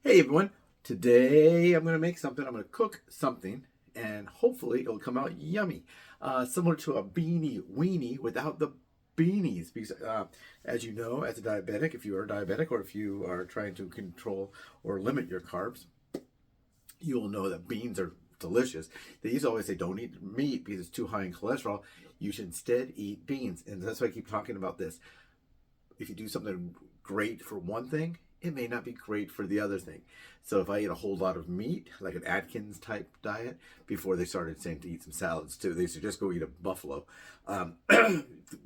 Hey everyone, today I'm going to make something. I'm going to cook something and hopefully it'll come out yummy. Similar to a beanie weenie without the beanies. Because as you know, as a diabetic, if you are diabetic or if you are trying to control or limit your carbs, you will know that beans are delicious. They used to always say don't eat meat because it's too high in cholesterol. You should instead eat beans. And that's why I keep talking about this. If you do something great for one thing, it may not be great for the other thing. So if I eat a whole lot of meat, like an Atkins type diet, before they started saying to eat some salads too, they used to just go eat a buffalo, my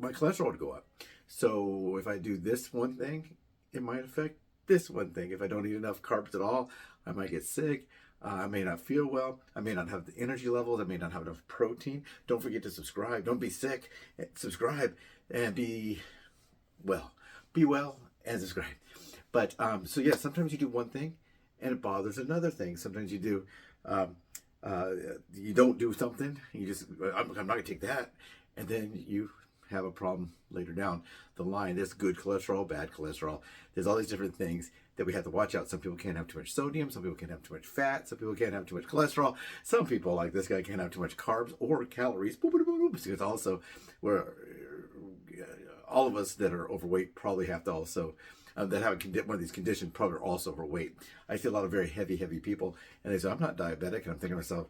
cholesterol would go up. So if I do this one thing, it might affect this one thing. If I don't eat enough carbs at all, I might get sick. I may not feel well. I may not have the energy levels. I may not have enough protein. Don't forget to subscribe. Don't be sick. Subscribe and well. Be well and subscribe. But so yeah, sometimes you do one thing and it bothers another thing. Sometimes you do you don't do something. You just I'm not gonna take that, and then you have a problem later down the line. There's good cholesterol, bad cholesterol. There's all these different things that we have to watch out. Some people can't have too much sodium. Some people can't have too much fat. Some people can't have too much cholesterol. Some people, like this guy, can't have too much carbs or calories. Because also, we're all of us that are overweight probably have to also that have one of these conditions probably are also overweight. I see a lot of very heavy people, and they say, I'm not diabetic, and I'm thinking to myself,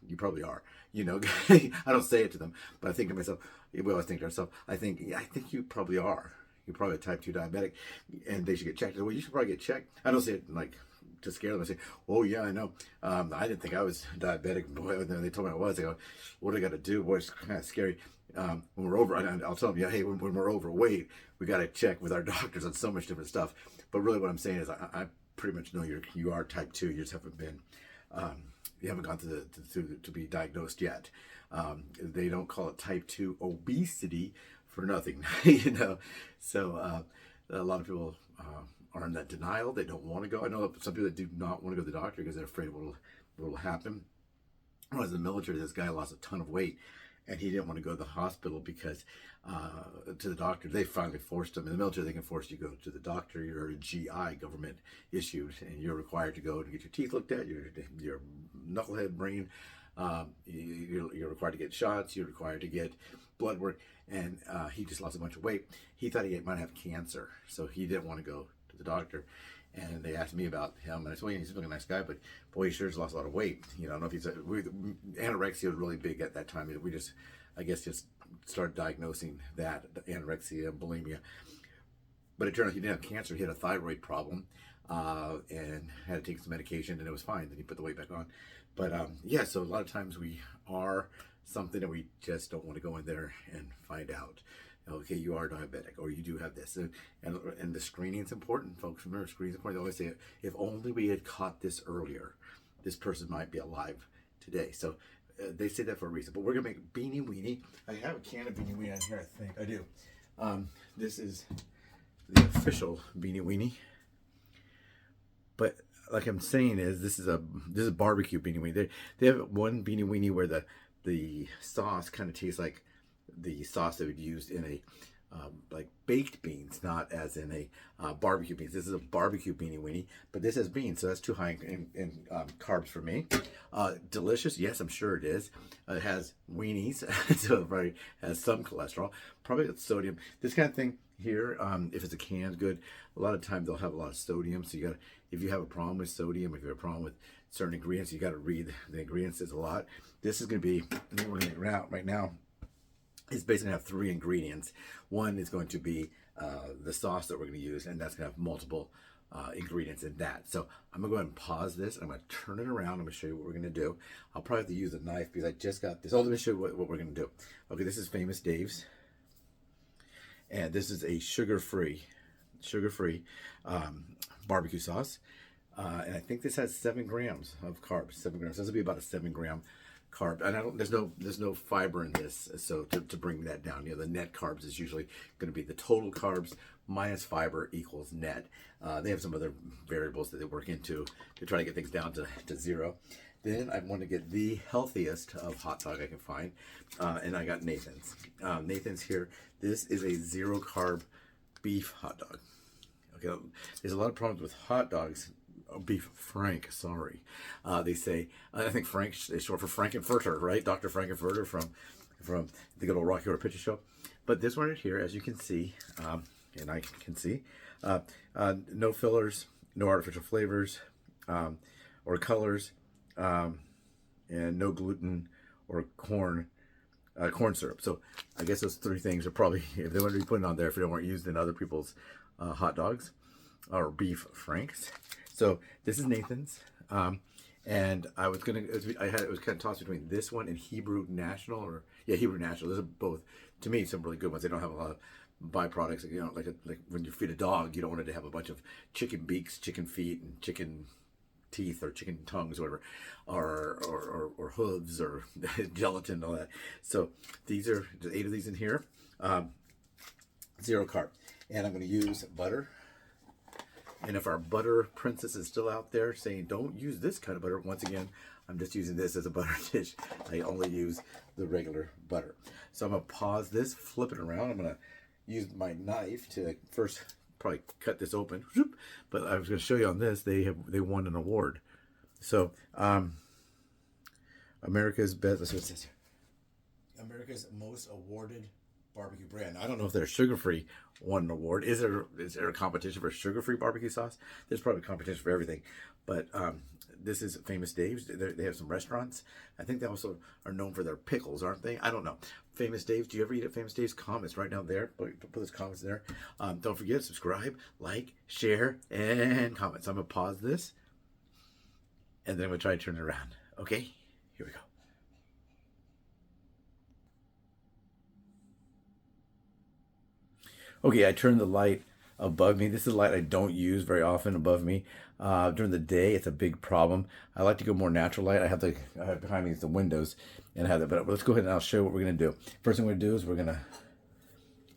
you probably are. You know, I don't say it to them, but I think to myself, we always think to ourselves, I think you probably are. You're probably a type 2 diabetic, and they should get checked. Well, you should probably get checked. I don't say it like to scare them. I say, oh yeah, I know. I didn't think I was diabetic. Boy, when they told me I was, I go, what do I got to do? Boy, it's kind of scary. When we're over, I'll tell them, yeah, hey, when we're overweight, we got to check with our doctors on so much different stuff. But really, what I'm saying is, I pretty much know you are type 2. You just haven't been, you haven't gone to be diagnosed yet. They don't call it type 2 obesity for nothing, you know. So a lot of people are in that denial. They don't want to go. I know some people that do not want to go to the doctor because they're afraid of what will happen. When I was in the military, this guy lost a ton of weight, and he didn't want to go to the hospital because to the doctor. They finally forced him. In the military, they can force you to go to the doctor. You're a GI, government issued, and you're required to go and get your teeth looked at, your knucklehead brain. You're required to get shots. You're required to get blood work. And he just lost a bunch of weight. He thought he might have cancer, so he didn't want to go to the doctor. And they asked me about him, and I said, well, he's a really nice guy, but boy, he sure has lost a lot of weight. You know, I don't know if anorexia was really big at that time. We just, I guess, just started diagnosing that, anorexia and bulimia. But it turned out he didn't have cancer. He had a thyroid problem and had to take some medication, and it was fine. Then he put the weight back on. But yeah, so a lot of times we are something that we just don't want to go in there and find out. Okay, you are diabetic, or you do have this, and the screening is important, folks. Remember, screening is important. They always say, if only we had caught this earlier, this person might be alive today. So they say that for a reason. But we're gonna make Beanie Weenie. I have a can of Beanie Weenie on here. I think I do. This is the official Beanie Weenie. But like I'm saying, this is barbecue Beanie Weenie. They have one Beanie Weenie where the sauce kind of tastes like the sauce that would use in a like baked beans, not as in a barbecue beans. This is a barbecue Beanie Weenie, but this has beans, so that's too high in carbs for me. Delicious, yes, I'm sure it is. It has weenies, so it probably has some cholesterol. Probably it's sodium. This kind of thing here, if it's a canned good, a lot of times they'll have a lot of sodium. So you got, if you have a problem with sodium, if you have a problem with certain ingredients, you got to read the ingredients. There's a lot. This is going to be right now. It's basically going to have 3 ingredients. One is going to be the sauce that we're going to use, and that's going to have multiple ingredients in that. So I'm going to go ahead and pause this. I'm going to turn it around. I'm going to show you what we're going to do. I'll probably have to use a knife because I just got this. Oh, let me show you what we're going to do. Okay, this is Famous Dave's, and this is a sugar-free barbecue sauce. And I think this has 7 grams of carbs. 7 grams. This will be about a 7-gram carb, and there's no fiber in this, so to bring that down, you know, the net carbs is usually going to be the total carbs minus fiber equals net. They have some other variables that they work into to try to get things down to 0. Then I want to get the healthiest of hot dog I can find, and I got Nathan's. Nathan's here. This is a 0 carb beef hot dog. Okay, there's a lot of problems with hot dogs beef frank, sorry. They say, I think Frank is short for Frankenfurter, right? Dr. Frankenfurter from the good old Rocky Horror Picture Show. But this one right here, as you can see, and I can see, no fillers, no artificial flavors or colors, and no gluten or corn syrup. So I guess those three things are probably, if they want to be putting on there, if they weren't used in other people's hot dogs or beef franks. So this is Nathan's, and I was gonna, it was kind of tossed between this one and Hebrew National, or Hebrew National. Those are both, to me, some really good ones. They don't have a lot of byproducts. You know, like when you feed a dog, you don't want it to have a bunch of chicken beaks, chicken feet, and chicken teeth or chicken tongues, or whatever, or hooves or gelatin and all that. So these are 8 of these in here, 0 carb, and I'm going to use butter. And if our butter princess is still out there saying don't use this kind of butter, once again, I'm just using this as a butter dish. I only use the regular butter. So I'm going to pause this, flip it around. I'm going to use my knife to first probably cut this open. But I was going to show you on this, they won an award. So America's best, that's what it says here. America's most awarded barbecue brand. I don't know if they're sugar-free won an award. Is there a competition for sugar-free barbecue sauce? There's probably a competition for everything. But this is Famous Dave's. They have some restaurants. I think they also are known for their pickles, aren't they? I don't know. Famous Dave's. Do you ever eat at Famous Dave's? Comments right down there. Put those comments there. Don't forget, subscribe, like, share, and comment. So I'm going to pause this. And then I'm going to try to turn it around. Okay? Here we go. Okay, I turned the light above me. This is a light I don't use very often above me. During the day, it's a big problem. I like to go more natural light. I have behind me is the windows and I have that. But let's go ahead and I'll show you what we're going to do. First thing we're going to do is we're going to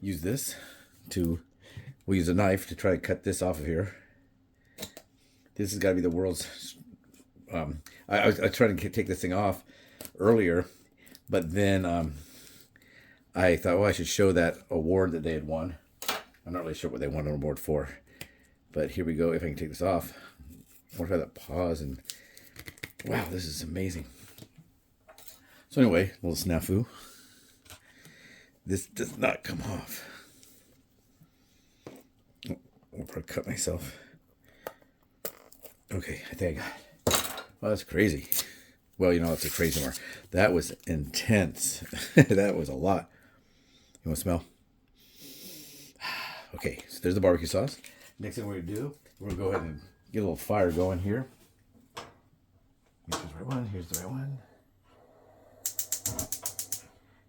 use this we'll use a knife to try to cut this off of here. This has got to be the world's, I was trying to take this thing off earlier, but then I thought, well, I should show that award that they had won. I'm not really sure what they won an award for, but here we go. If I can take this off, I want to try that pause, and wow, this is amazing. So anyway, a little snafu. This does not come off. Oh, I'll probably cut myself. Okay, I think I got it. Well, that's crazy. Well, you know, it's a crazy more. That was intense. That was a lot. You want to smell? Okay, so there's the barbecue sauce. Next thing we're going to do, we're going to go ahead and get a little fire going here. Here's the right one. Here's the right one.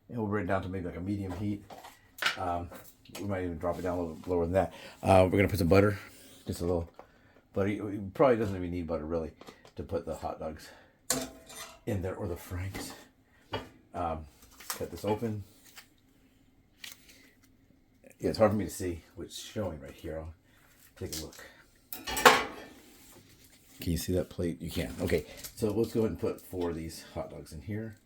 And we'll bring it down to maybe like a medium heat. We might even drop it down a little lower than that. We're going to put some butter. Just a little butter. It probably doesn't even need butter, really, to put the hot dogs in there, or the franks. Cut this open. Yeah, it's hard for me to see what's showing right here. I'll take a look. Can you see that plate? You can. Okay, so let's go ahead and put 4 of these hot dogs in here.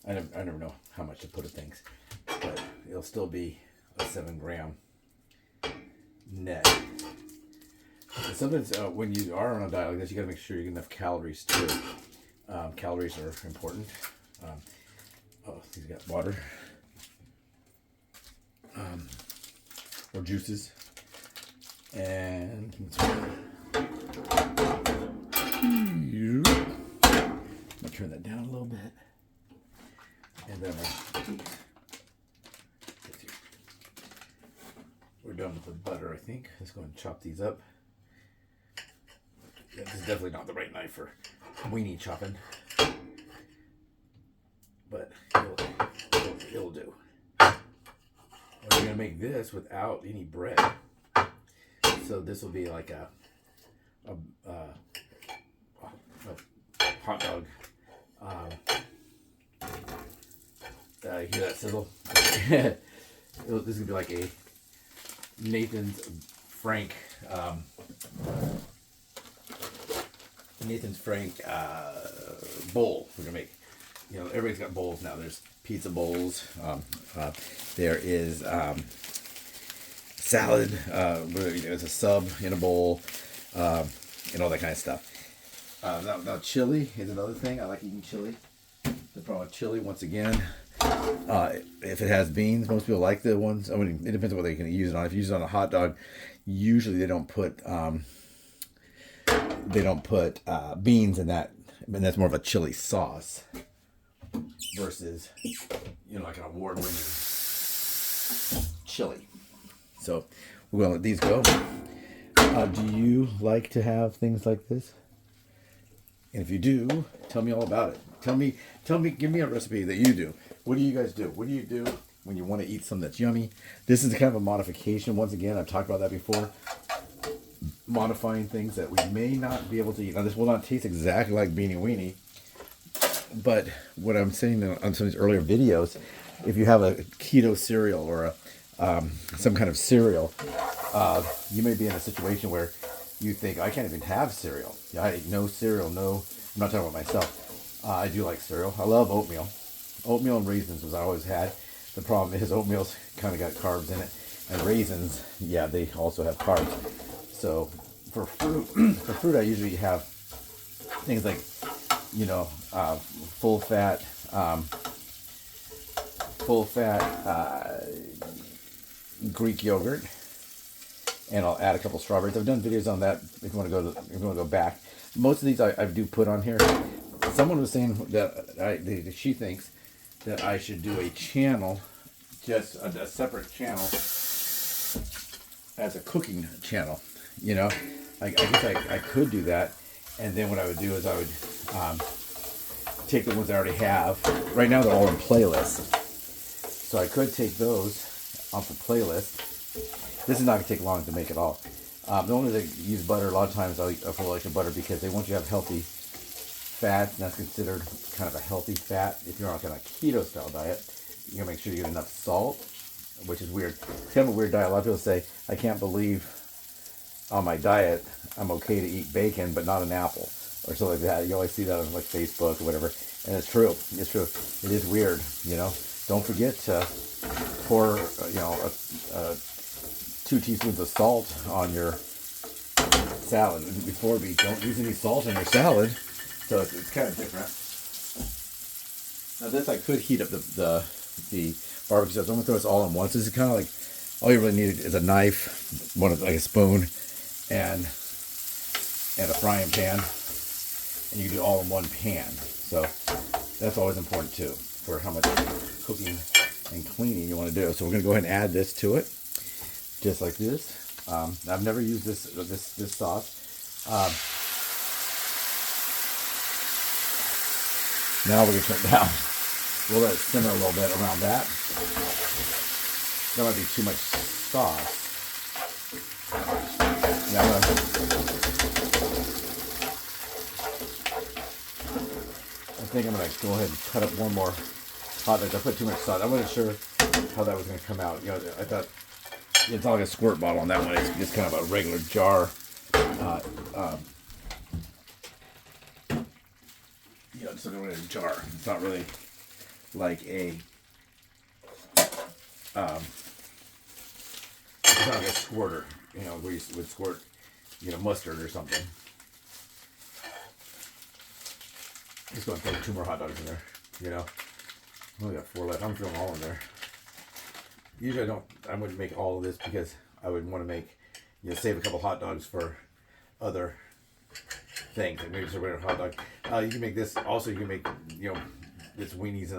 I never know how much to put of things, but it'll still be a 7-gram net. And sometimes when you are on a diet like this, you gotta make sure you get enough calories too. Calories are important. Oh, he's got water. Or juices. And I'll turn that down a little bit. And then we're done with the butter, I think. Let's go and chop these up. Yeah, this is definitely not the right knife for weenie chopping, but it'll do. And we're gonna make this without any bread, so this will be like a hot dog. You hear that sizzle? This is gonna be like a Nathan's Frank bowl. We're gonna make, you know, everybody's got bowls now. There's pizza bowls. There is salad. There's a sub in a bowl. and all that kind of stuff. Now chili is another thing. I like eating chili. The problem with chili, once again, if it has beans, most people like the ones. I mean, it depends on what they can use it on. If you use it on a hot dog, usually they don't put beans in that, and that's more of a chili sauce versus, like an award-winning chili. So we're gonna let these go. Do you like to have things like this? And if you do, tell me all about it. Tell me, give me a recipe that you do. What do you guys do? What do you do when you want to eat something that's yummy? This is kind of a modification. Once again, I've talked about that before. Modifying things that we may not be able to eat. Now, this will not taste exactly like Beanie Weenie, but what I'm saying on some of these earlier videos, if you have a keto cereal or some kind of cereal, you may be in a situation where you think, I can't even have cereal. I eat no cereal, no. I'm not talking about myself. I do like cereal. I love oatmeal. Oatmeal and raisins was I always had. The problem is oatmeal's kind of got carbs in it, and raisins, yeah, they also have carbs. So for fruit, I usually have things like, full fat Greek yogurt, and I'll add a couple strawberries. I've done videos on that. If you want to go back, most of these I do put on here. Someone was saying that she thinks that I should do a channel, just a separate channel as a cooking channel. I guess I could do that, and then what I would do is I would take the ones I already have. Right now they're all in playlists, so I could take those off the playlist. This is not going to take long to make it all. The only thing I use butter, a lot of times I put extra butter because they want you to have healthy fats, and that's considered kind of a healthy fat. If you're on a keto style diet, you gotta make sure you get enough salt, which is weird. It's kind of a weird diet. A lot of people say, I can't believe on my diet I'm okay to eat bacon but not an apple or something like that. You always see that on like Facebook or whatever, and it's true. It's true. It is weird. Don't forget to pour 2 teaspoons of salt on your salad. Before, don't use any salt in your salad. So it's kind of different. Now this, I could heat up the barbecue sauce. I'm gonna throw this all in once. This is kind of like, all you really need is a knife, like a spoon, and a frying pan, and you can do it all in one pan. So that's always important too, for how much cooking and cleaning you want to do. So we're gonna go ahead and add this to it, just like this. I've never used this sauce. Now we're going to turn it down. We'll let it simmer a little bit around that. That might be too much sauce. Now I think I'm going to go ahead and cut up one more hot dog. I put too much sauce. I wasn't sure how that was going to come out. I thought it's not like a squirt bottle on that one. It's just kind of a regular jar. It's sort of in a jar. It's not really like it's not like a squirter, where you would squirt, mustard or something. Just going to throw 2 more hot dogs in there, I only got 4 left. I'm throwing all in there. Usually I wouldn't make all of this because I would want to make, save a couple hot dogs for other things. Like maybe it's a regular hot dog. You can make this. Also, you can make this weenies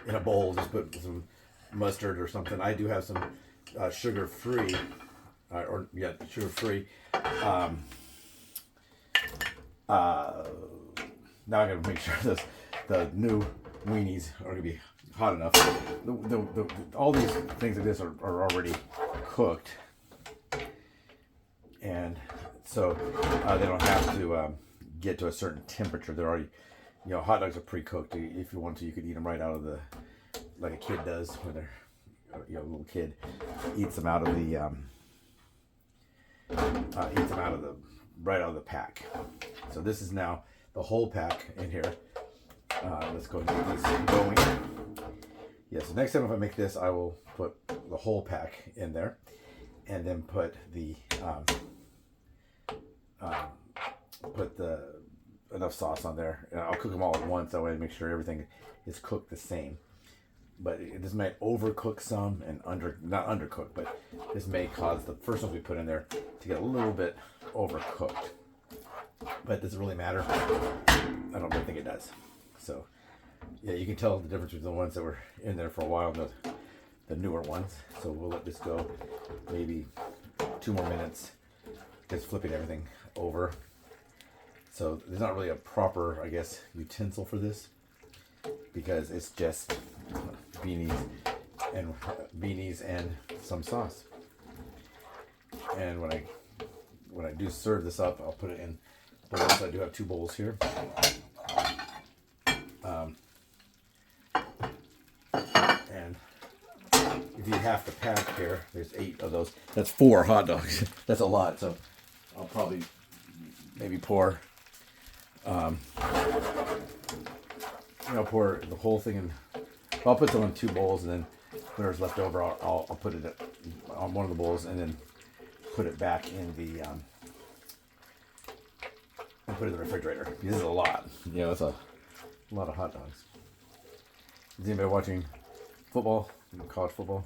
in a bowl. Just put some mustard or something. I do have some sugar-free, sugar-free. Now I got to make sure the new weenies are going to be hot enough. All these things like this are already cooked, and so they don't have to get to a certain temperature. They're already, hot dogs are pre-cooked. If you want to, you could eat them right out of like a kid does when they're, a little kid eats them out of right out of the pack. So this is now the whole pack in here. Let's go ahead and get this going. Yeah, so next time if I make this, I will put the whole pack in there, and then put the put enough sauce on there. And I'll cook them all at once. That way I make sure everything is cooked the same. But this might overcook some and not undercook, but this may cause the first ones we put in there to get a little bit overcooked. But does it really matter? I don't really think it does. So yeah, you can tell the difference between the ones that were in there for a while and the newer ones. So we'll let this go maybe 2 more minutes, just flipping everything over. So there's not really a proper, I guess, utensil for this, because it's just beanies and some sauce. And when I do serve this up, I'll put it in bowls. I do have 2 bowls here. And if you have to pack here, there's 8 of those. That's 4 hot dogs. That's a lot. So I'll probably maybe pour, pour the whole thing in. I'll put them in 2 bowls, and then whatever's left over, I'll put it on one of the bowls, and then put it back in the and put it in the refrigerator. This is a lot. It's a lot of hot dogs. Is anybody watching football? College football?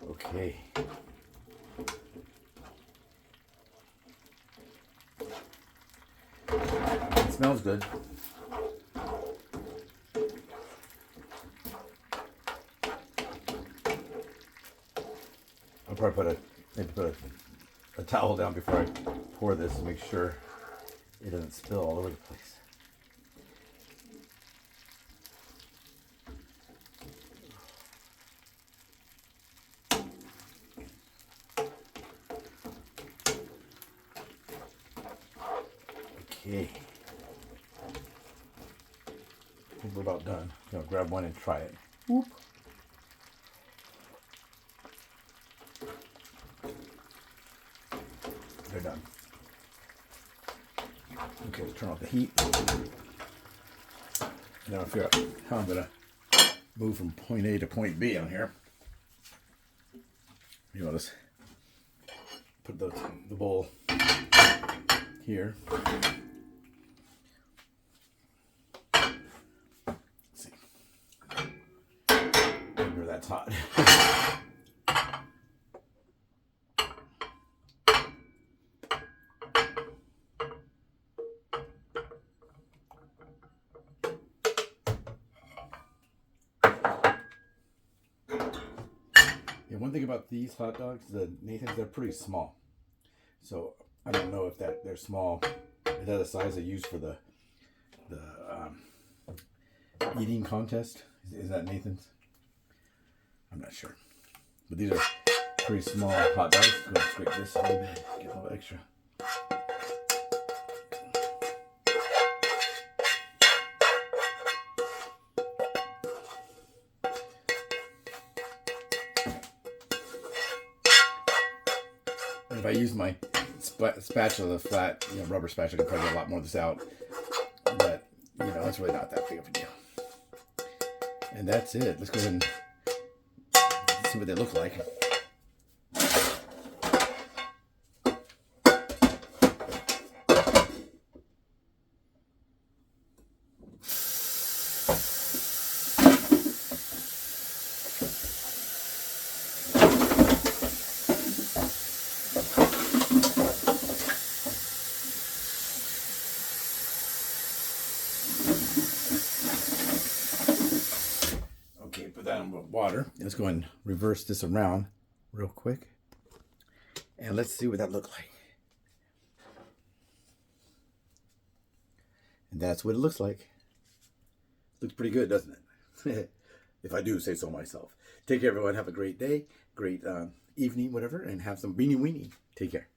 Okay. It smells good. I'll probably put a towel down before I pour this to make sure it doesn't spill all over the place. Okay. I think we're about done. I'm gonna grab one and try it. Whoop. They're done. Okay, let's turn off the heat. Now I'll figure out how I'm gonna move from point A to point B on here. I'll just put the bowl here. Let's see. Remember, that's hot. One thing about these hot dogs, the Nathan's, they're pretty small. So I don't know if they're small. Is that the size they use for the eating contest? Is that Nathan's? I'm not sure. But these are pretty small hot dogs. Go ahead and scrape this a little bit, get a little extra. If I use my spatula, the flat, rubber spatula, I can probably get a lot more of this out. But, it's really not that big of a deal. And that's it. Let's go ahead and see what they look like. Water. Let's go and reverse this around real quick, and let's see what that looks like. And that's what it looks like. Looks pretty good, doesn't it? If I do say so myself. Take care, everyone. Have a great day, great evening, whatever, and have some Beanie Weenie. Take care.